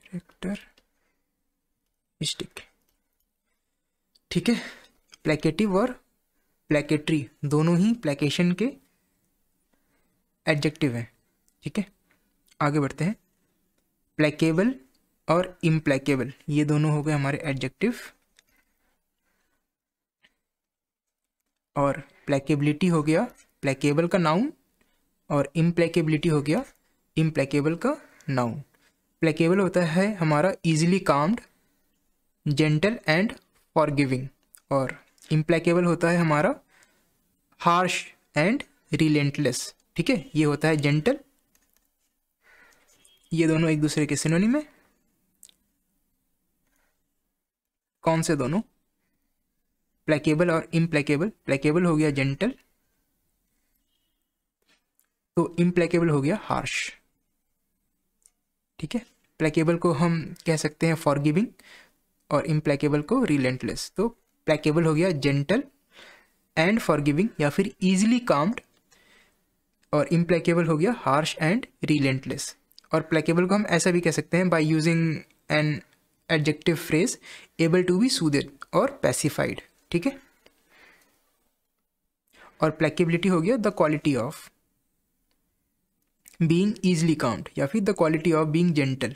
Speaker 1: कैरेक्टरिस्टिक, ठीक है। प्लेकेटिव और प्लेकेटरी दोनों ही प्लेकेशन के एडजेक्टिव हैं, ठीक है। आगे बढ़ते हैं। प्लेकेबल और इम्प्लेकेबल, ये दोनों हो गए हमारे एडजेक्टिव। और प्लेकेबिलिटी हो गया प्लेकेबल का नाउन, और इम्प्लेकेबिलिटी हो गया इम्प्लेकेबल का नाउन। प्लेकेबल होता है हमारा easily calmed, gentle and forgiving, और इम्प्लेकेबल होता है हमारा हार्श एंड रिलेंटलेस, ठीक है। ये होता है जेंटल, ये दोनों एक दूसरे के सिनोनिम है। कौन से दोनों? प्लेकेबल और इम्प्लेकेबल। प्लेकेबल हो गया जेंटल, तो इम्प्लेकेबल हो गया हार्श, ठीक है। प्लेकेबल को हम कह सकते हैं फॉरगिविंग और इम्प्लेकेबल को रिलेंटलेस। तो प्लेकेबल हो गया जेंटल एंड फॉरगिविंग या फिर इजीली काम्ड, और इम्प्लेकेबल हो गया हार्श एंड रिलेंटलेस। और प्लेकेबल को हम ऐसा भी कह सकते हैं by using an adjective phrase able to be soothed और पैसिफाइड, ठीक है। और प्लेकेबिलिटी हो गया the quality of being easily calmed या फिर the quality of being gentle.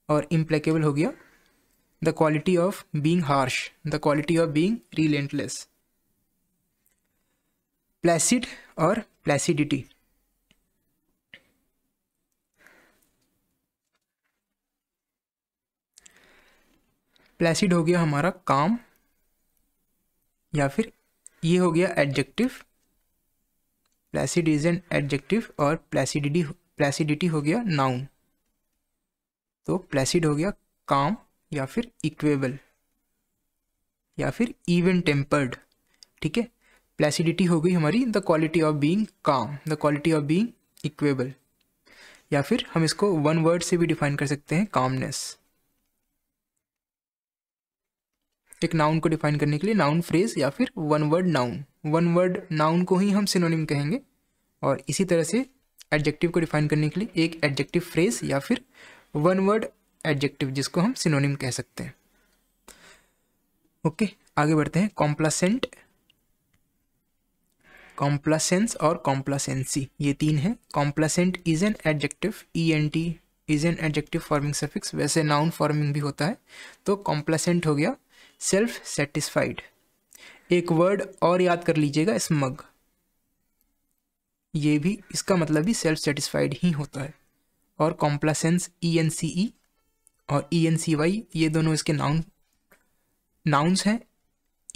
Speaker 1: और इम्प्लेकेबल हो गया the quality of being harsh, the quality of being relentless. Placid और प्लेसिडिटी, प्लेसिड हो गया हमारा काम या फिर ये हो गया adjective, Placid is an adjective, और प्लेसिडिटी हो गया नाउन। तो प्लेसिड हो गया काम या फिर इक्वेबल या फिर इवन टेम्पर्ड, ठीक है। प्लेसिडिटी हो गई हमारी द क्वालिटी ऑफ बीइंग काम, the quality of being equal, या फिर हम इसको वन वर्ड से भी डिफाइन कर सकते हैं, कामनेस। एक नाउन को डिफाइन करने के लिए नाउन फ्रेज या फिर one word noun, one word noun को ही हम सिनोनिम कहेंगे। और इसी तरह से एडजेक्टिव को डिफाइन करने के लिए एक एडजेक्टिव फ्रेज या फिर वन वर्ड एडजेक्टिव जिसको हम सिनोनिम कह सकते हैं। ओके, आगे बढ़ते हैं। कॉम्प्लासेंट, कॉम्प्लासेंस और कॉम्प्लासेंसी, ये तीन है। Complacent is an adjective, ENT is an adjective forming suffix, वैसे नाउन फॉर्मिंग भी होता है। तो कॉम्प्लासेंट हो गया सेल्फ सेटिस्फाइड। एक वर्ड और याद कर लीजिएगा, स्मग, ये भी इसका मतलब भी सेल्फ सेटिस्फाइड ही होता है। और कॉम्प्लासेंस ENCE और ENCY, ये दोनों इसके नाउन्स हैं।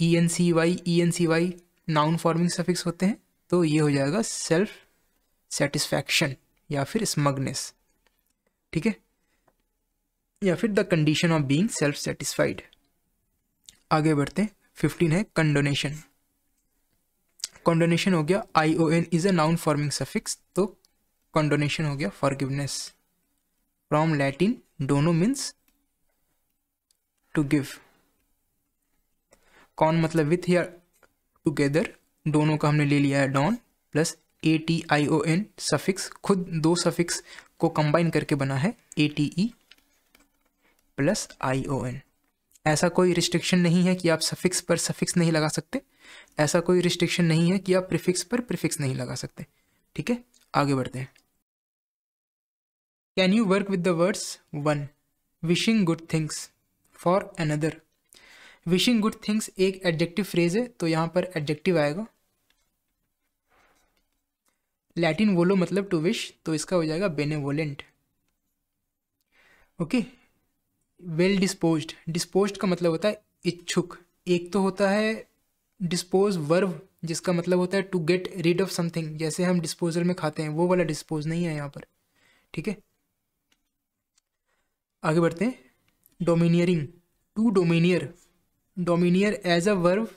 Speaker 1: ENCY नाउन फॉर्मिंग सफिक्स होते हैं। तो ये हो जाएगा सेल्फ सेटिस्फैक्शन या फिर स्मगनेस, ठीक है, या फिर the condition of being self satisfied. आगे बढ़ते हैं। 15 है कंडोनेशन। कंडोनेशन हो गया ION is a noun forming suffix. तो कंडोनेशन हो गया forgiveness, from Latin dono means to give. Con मतलब विथ या टुगेदर, दोनों का हमने ले लिया है डॉन, प्लस ATION सफिक्स, खुद दो सफिक्स को कंबाइन करके बना है ATE प्लस ION। ऐसा कोई रिस्ट्रिक्शन नहीं है कि आप सफिक्स पर सफिक्स नहीं लगा सकते, ऐसा कोई रिस्ट्रिक्शन नहीं है कि आप प्रीफिक्स पर प्रीफिक्स नहीं लगा सकते, ठीक है। आगे बढ़ते हैं। Can you work with the words 1 wishing good things for another. Wishing good things एक एडजेक्टिव फ्रेज है, तो यहां पर एडजेक्टिव आएगा। लैटिन वोलो मतलब टू विश, तो इसका हो जाएगा benevolent. Okay, well disposed, disposed का मतलब होता है इच्छुक। एक तो होता है डिस्पोज वर्ब जिसका मतलब होता है to get rid of something, जैसे हम डिस्पोजल में खाते हैं, वो वाला डिस्पोज नहीं है यहाँ पर, ठीक है। आगे बढ़ते हैं। Domineering, to domineer, domineer as a verb,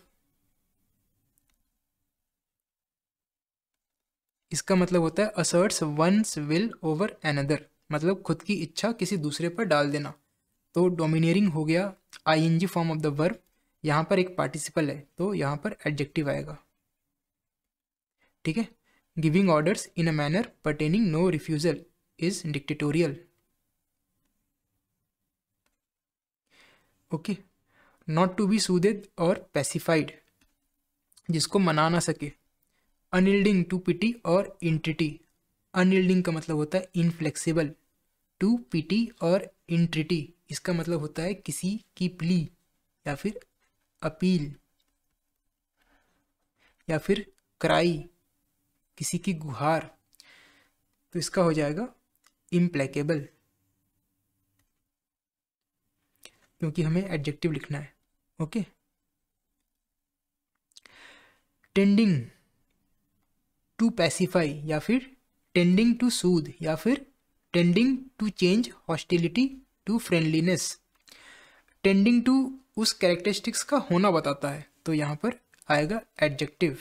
Speaker 1: इसका मतलब होता है asserts one's will over another, मतलब खुद की इच्छा किसी दूसरे पर डाल देना। तो डोमिनियरिंग हो गया ING form of the verb, यहाँ पर एक पार्टिसिपल है तो यहाँ पर एडजेक्टिव आएगा, ठीक है। Giving orders in a manner pertaining no refusal is dictatorial. Okay, not to be soothed और पैसिफाइड, जिसको मना ना सके। अनयील्डिंग टू पिटी और इंट्रिटी, अनयील्डिंग का मतलब होता है इनफ्लेक्सिबल, टू पिटी और इंट्रिटी इसका मतलब होता है किसी की प्ली या फिर अपील या फिर क्राई, किसी की गुहार, तो इसका हो जाएगा इम्प्लेकेबल, क्योंकि हमें एडजेक्टिव लिखना है। ओके, टेंडिंग टू पैसिफाई या फिर टेंडिंग टू सूद या फिर tending to change hostility to friendliness. Tending to उस कैरेक्टरिस्टिक्स का होना बताता है, तो यहाँ पर आएगा adjective.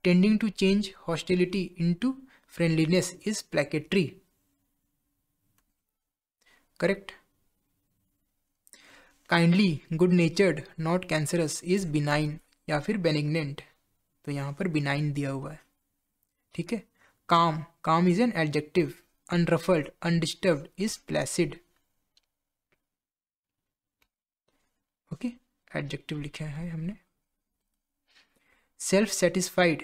Speaker 1: Tending to change hostility into friendliness is placatory, correct. Kindly, good natured, not cancerous is benign या फिर बेनिग्नेंट, तो यहाँ पर बिनाइन दिया हुआ है, ठीक है। Calm, calm is an adjective, unruffled, undisturbed is placid, okay, adjective लिखा है हमने। Self satisfied,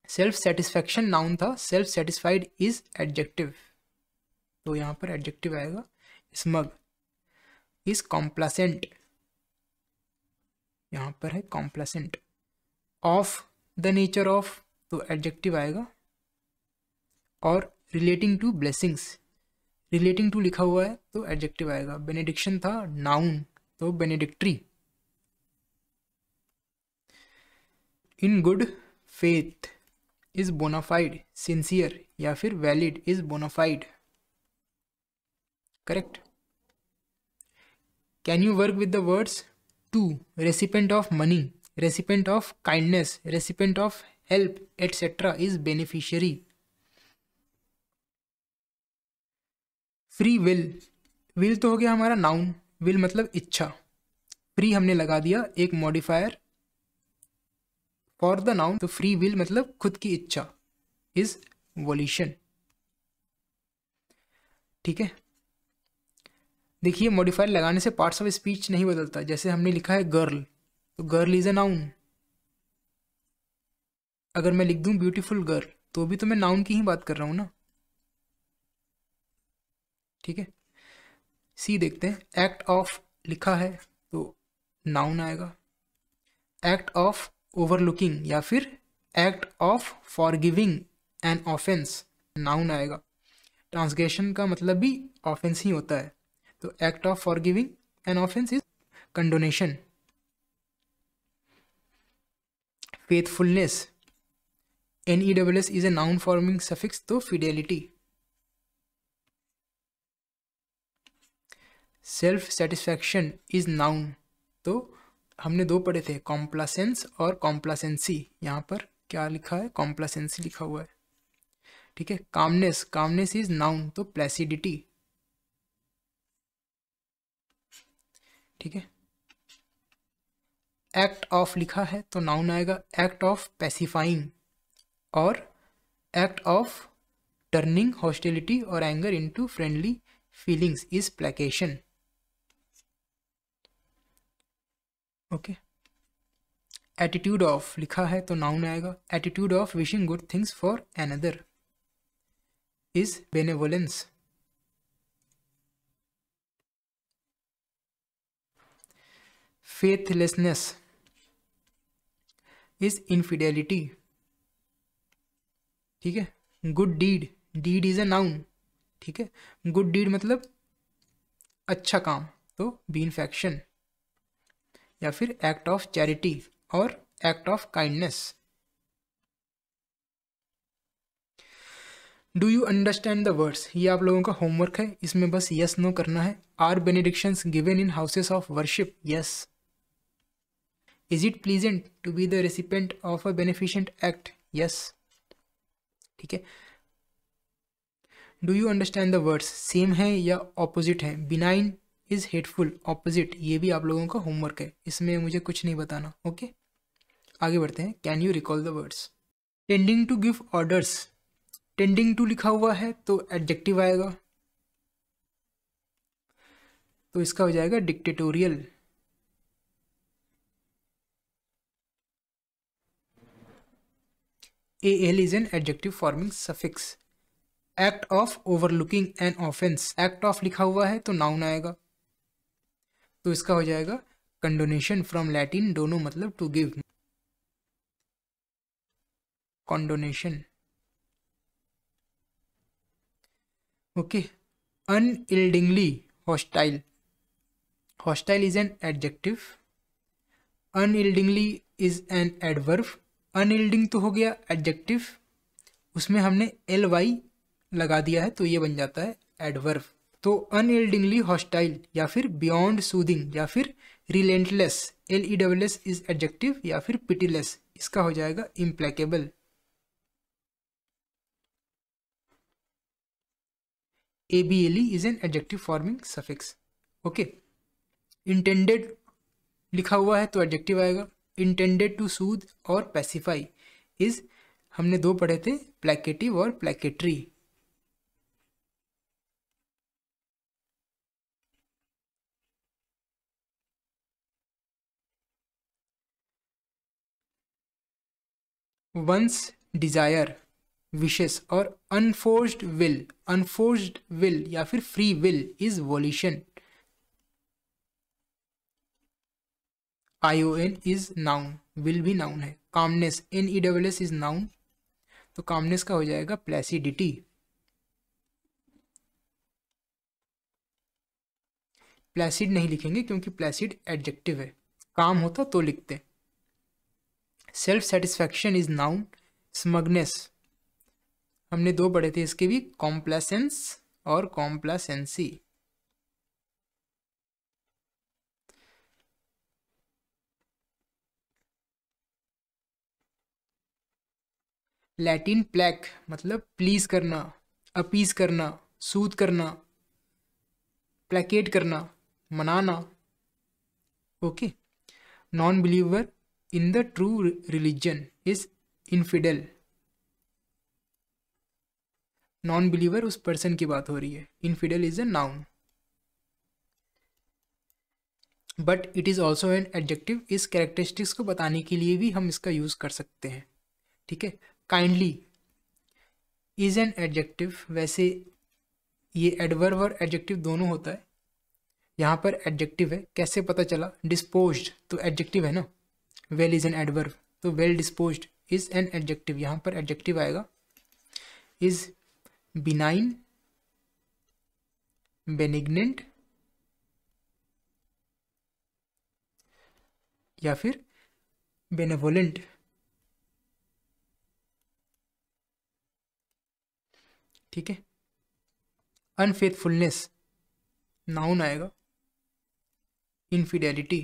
Speaker 1: self satisfaction noun था, सेल्फ सेटिस्फाइड इज एडजेक्टिव, तो यहाँ पर एडजेक्टिव आएगा। स्मग इज कॉम्प्लासेंट, यहाँ पर है complacent. Of the nature of, तो एडजेक्टिव आएगा। और relating to blessings, relating to लिखा हुआ है तो एडजेक्टिव आएगा। बेनेडिक्शन था नाउन, तो benedictory. In good faith is bona fide, sincere या फिर valid is bona fide, correct. Can you work with the words too, recipient of money, recipient of kindness, recipient of help etcetera is beneficiary. Free will, will तो हो गया हमारा नाउन, विल मतलब इच्छा, फ्री हमने लगा दिया एक मॉडिफायर फॉर द नाउन, तो फ्री विल मतलब खुद की इच्छा इज वोल्यूशन, ठीक है। देखिए मॉडिफायर लगाने से पार्ट्स ऑफ स्पीच नहीं बदलता, जैसे हमने लिखा है गर्ल, तो गर्ल इज अ नाउन। अगर मैं लिख दूं ब्यूटीफुल गर्ल, तो भी तो मैं नाउन की ही बात कर रहा हूं ना, ठीक है। सी देखते हैं, एक्ट ऑफ लिखा है तो नाउन आएगा। एक्ट ऑफ ओवरलुकिंग या फिर act of forgiving an offence, noun आएगा। ट्रांसग्रेशन का मतलब भी ऑफेंस ही होता है, तो act of forgiving an offence is condonation. Faithfulness, NESS is a noun forming suffix, तो fidelity. Self satisfaction is noun, तो हमने दो पढ़े थे, कॉम्प्लासेंस और कॉम्प्लासेंसी, यहाँ पर क्या लिखा है, कॉम्प्लासेंसी लिखा हुआ है, ठीक है। कामनेस, कामनेस इज नाउन, तो प्लेसिडिटी, ठीक है। एक्ट ऑफ लिखा है तो नाउन आएगा। एक्ट ऑफ पैसिफाइंग और एक्ट ऑफ टर्निंग हॉस्टिलिटी और anger into friendly feelings is placation, okay. Attitude of लिखा है तो नाउन आएगा। Attitude of wishing good things for another is benevolence. Faithlessness is infidelity, ठीक है। Good deed, deed is a noun, ठीक है। गुड डीड मतलब अच्छा काम, तो बीनफैक्शन या फिर एक्ट ऑफ चैरिटी और act of kindness. Do you understand the words, ये आप लोगों का होमवर्क है, इसमें बस यस नो करना है। Are benedictions given in houses of worship, yes. Is it pleasant to be the recipient of a beneficent act, yes, ठीक है। Do you understand the words, same है या ऑपोजिट है। बिनाइन इज हेटफुल, ऑपोजिट, ये भी आप लोगों का होमवर्क है, इसमें मुझे कुछ नहीं बताना, ओके। आगे बढ़ते हैं। Can you recall the words. Tending to give orders, tending to लिखा हुआ है तो एडजेक्टिव आएगा, तो इसका हो जाएगा dictatorial. AL is an adjective forming suffix. Act of overlooking an offense, act of लिखा हुआ है तो नाउन आएगा, तो इसका हो जाएगा कंडोनेशन, फ्रॉम लैटिन डोनो मतलब to give, condonation, okay. Unyieldingly hostile, hostile is an adjective, unyieldingly is an adverb. Unyielding तो हो गया एडजेक्टिव, उसमें हमने LY लगा दिया है तो ये बन जाता है एडवर्ब। तो अनयील्डिंगली हॉस्टाइल या फिर बियॉन्ड सूदिंग या फिर रिलेंटलेस, LESS इज एडजेक्टिव, या फिर पिटीलेस, इसका हो जाएगा implacable. ABLE is an adjective forming suffix. Okay, intended लिखा हुआ है तो एडजेक्टिव आएगा। इंटेंडेड टू सूद और पैसिफाई इज, हमने दो पढ़े थे, प्लेकेटिव और प्लेकेटरी। वंस डिजायर, विशेस और अनफोर्स्ड विल या फिर free will is violation. ION is noun, will भी नाउन है। कामनेस, NESS इज नाउन, तो कामनेस का हो जाएगा प्लेसिडिटी। प्लेसिड नहीं लिखेंगे क्योंकि प्लेसिड एडजेक्टिव है, काम होता तो लिखते। Self satisfaction is noun. Smugness हमने दो पढ़े थे इसके भी, कॉम्प्लेसेंस और कॉम्प्लासेंसी। लैटिन प्लैक मतलब प्लीज करना, अपीज करना, सूद करना, प्लेकेट करना, मनाना। ओके, non believer in the true religion is infidel. Non believer उस पर्सन की बात हो रही है, infidel is a noun, but it is also an adjective. इस कैरेक्टरिस्टिक्स को बताने के लिए भी हम इसका यूज कर सकते हैं। ठीक है, काइंडली इज एन एडजेक्टिव। वैसे ये एडवर्ब और एडजेक्टिव दोनों होता है, यहाँ पर एडजेक्टिव है, कैसे पता चला? डिस्पोज्ड तो एडजेक्टिव है ना, वेल इज एन एडवर्ब, तो well disposed is an adjective, यहाँ पर एडजेक्टिव आएगा। इज बिनाइन, बेनिग्नेंट या फिर बेनेवोलेंट। ठीक है, अनफेथफुलनेस नाउन आएगा। Infidelity,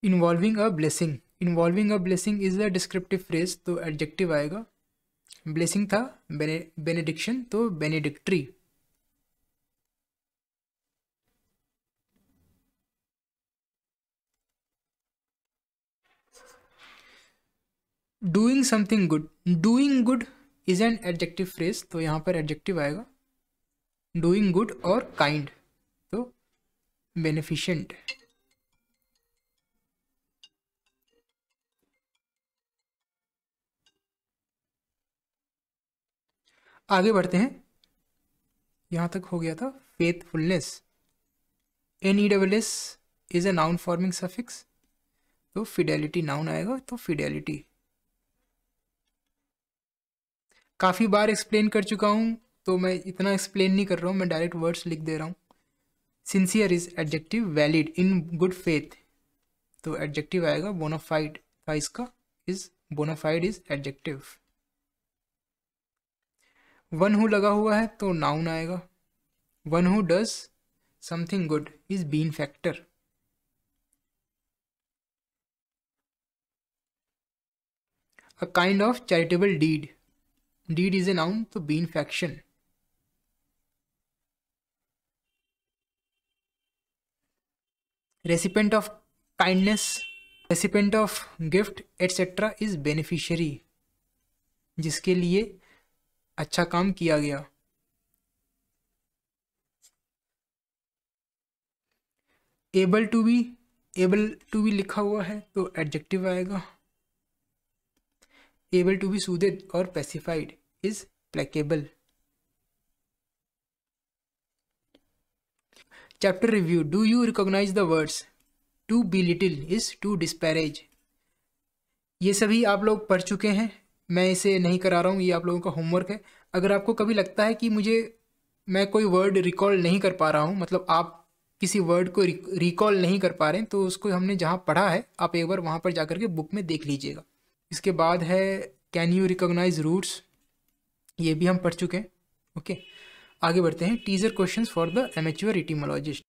Speaker 1: involving a blessing, involving a blessing is a descriptive phrase, तो एडजेक्टिव आएगा। ब्लेसिंग था बेनेडिक्शन, तो benedictory. Doing something good, doing good is an adjective phrase, तो यहाँ पर एडजेक्टिव आएगा। डूइंग गुड और काइंड, तो बेनिफिशेंट। आगे बढ़ते हैं, यहाँ तक हो गया था faithfulness. NESS is a noun forming suffix, तो फिडेलिटी नाउन आएगा, तो फिडेलिटी। काफ़ी बार एक्सप्लेन कर चुका हूँ तो मैं इतना एक्सप्लेन नहीं कर रहा हूँ, मैं डायरेक्ट वर्ड्स लिख दे रहा हूँ। Sincere is adjective, valid in good faith, तो एडजेक्टिव आएगा। बोनाफाइड था इसका, is bona fide is adjective. One who लगा हुआ है तो नाउन आएगा। One who does something good is benefactor. A kind of charitable deed, deed is a noun, तो benefaction. Recipient of kindness, recipient of gift etcetera is beneficiary, जिसके लिए अच्छा काम किया गया। Able to be, able to B लिखा हुआ है तो एडजेक्टिव आएगा। एबल टू बी सूदेड और pacified is placable. Chapter review, do you recognise the words? To belittle is to disparage. ये सभी आप लोग पढ़ चुके हैं, मैं इसे नहीं करा रहा हूँ, ये आप लोगों का होमवर्क है। अगर आपको कभी लगता है कि मैं कोई वर्ड रिकॉल नहीं कर पा रहा हूँ, मतलब आप किसी वर्ड को रिकॉल नहीं कर पा रहे हैं, तो उसको हमने जहाँ पढ़ा है आप एक बार वहाँ पर जाकर के बुक में देख लीजिएगा। इसके बाद है कैन यू रिकॉग्नाइज रूट्स, ये भी हम पढ़ चुके हैं। ओके, आगे बढ़ते हैं। Teaser questions for the amateur etymologist.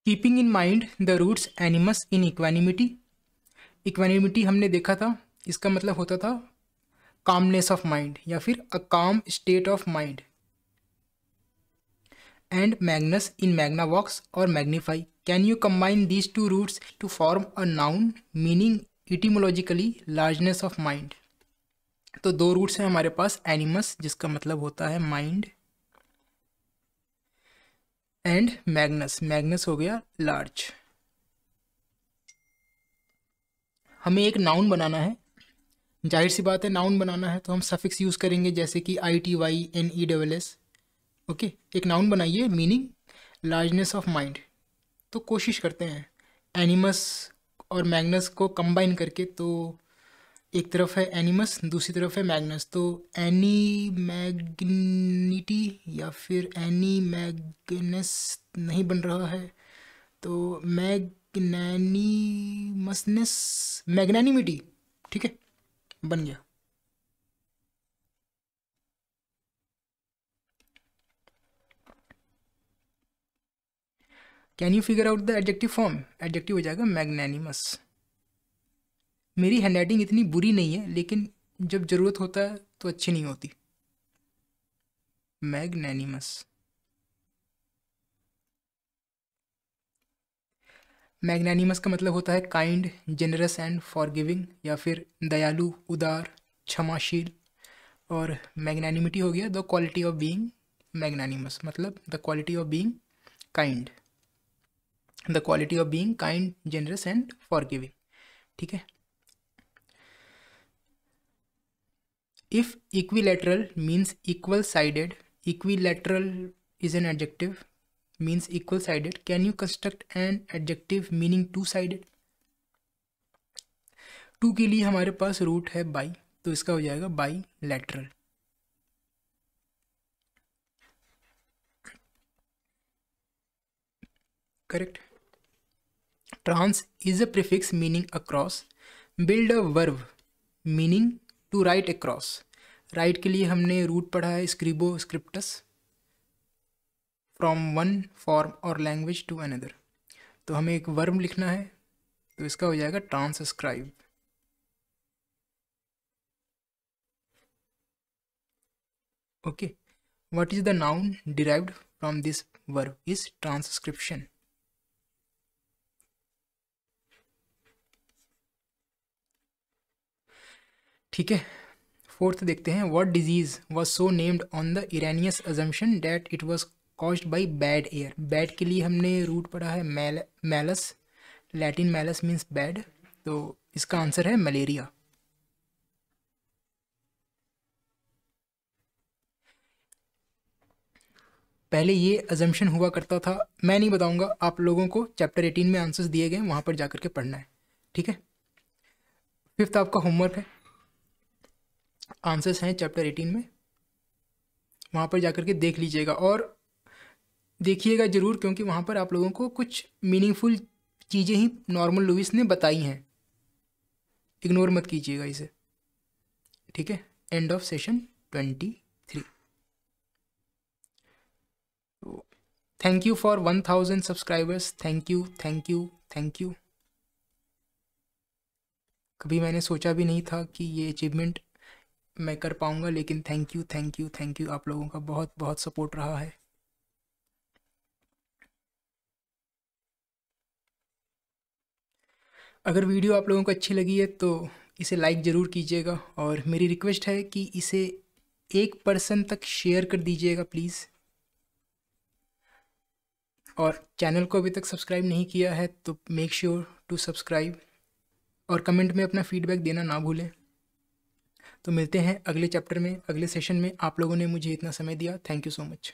Speaker 1: Keeping in mind the roots animus in equanimity, equanimity हमने देखा था, इसका मतलब होता था कामनेस ऑफ माइंड या फिर a calm state of mind. And magnus in Magnavox और magnify, can you combine these two roots to form a noun meaning etymologically largeness of mind. तो दो रूट्स हैं हमारे पास, एनिमस जिसका मतलब होता है माइंड, एंड मैग्नस, मैग्नस हो गया लार्ज। हमें एक नाउन बनाना है, जाहिर सी बात है नाउन बनाना है तो हम सफिक्स यूज़ करेंगे, जैसे कि ITYNESS। ओके, एक नाउन बनाइए मीनिंग लार्जनेस ऑफ माइंड। तो कोशिश करते हैं एनिमस और मैग्नस को कंबाइन करके। तो एक तरफ है एनिमस, दूसरी तरफ है मैग्नस, तो एनी मैग्निटी या फिर एनी मैग्नस नहीं बन रहा है, तो मैग्नैनिमसनेस, मैग्नैनिमिटी, ठीक है, बन गया। Can you figure out the adjective form, adjective हो जाएगा मैग्नैनिमस। मेरी हैंडराइटिंग इतनी बुरी नहीं है, लेकिन जब ज़रूरत होता है तो अच्छी नहीं होती। मैग्नैनिमस। मैग्नैनिमस का मतलब होता है काइंड, जेनरस एंड फॉरगिविंग, या फिर दयालु, उदार, क्षमाशील। और मैग्नैनिमिटी हो गया the quality of being magnanimous, मतलब the quality of being kind, the quality of being kind, generous and forgiving, ठीक है। If equilateral means equal sided, equilateral is an adjective, means equal sided, can you construct an adjective meaning two sided? Two के लिए हमारे पास रूट है बाई, तो इसका हो जाएगा bilateral. Correct. Trans is a prefix meaning across, build a verb meaning to write across. Write के लिए हमने रूट पढ़ा है scribo scriptus, from one form और लैंग्वेज टू अनदर। तो हमें एक वर्ब लिखना है, तो इसका हो जाएगा transcribe. Okay, what is the noun derived from this verb is transcription. ठीक है, फोर्थ देखते हैं। What disease was so named on the erroneous assumption that it was caused by bad air. Bad के लिए हमने रूट पढ़ा है malus, Latin malus means bad, तो इसका आंसर है मलेरिया। पहले ये अजम्पशन हुआ करता था, मैं नहीं बताऊंगा, आप लोगों को चैप्टर 18 में आंसर्स दिए गए, वहाँ पर जाकर के पढ़ना है, ठीक है। फिफ्थ आपका होमवर्क है, आंसर्स हैं चैप्टर 18 में, वहाँ पर जाकर के देख लीजिएगा और देखिएगा ज़रूर, क्योंकि वहाँ पर आप लोगों को कुछ मीनिंगफुल चीज़ें ही नॉर्मल लुइस ने बताई हैं, इग्नोर मत कीजिएगा इसे, ठीक है। End of session 23। Thank you for 1000 subscribers, thank you thank you thank you. कभी मैंने सोचा भी नहीं था कि ये अचीवमेंट मैं कर पाऊँगा, लेकिन thank you thank you thank you, आप लोगों का बहुत बहुत सपोर्ट रहा है। अगर वीडियो आप लोगों को अच्छी लगी है तो इसे लाइक ज़रूर कीजिएगा, और मेरी रिक्वेस्ट है कि इसे एक पर्सन तक शेयर कर दीजिएगा प्लीज़। और चैनल को अभी तक सब्सक्राइब नहीं किया है तो मेक श्योर टू सब्सक्राइब, और कमेंट में अपना फीडबैक देना ना भूलें। तो मिलते हैं अगले चैप्टर में, अगले सेशन में। आप लोगों ने मुझे इतना समय दिया, थैंक यू सो मच।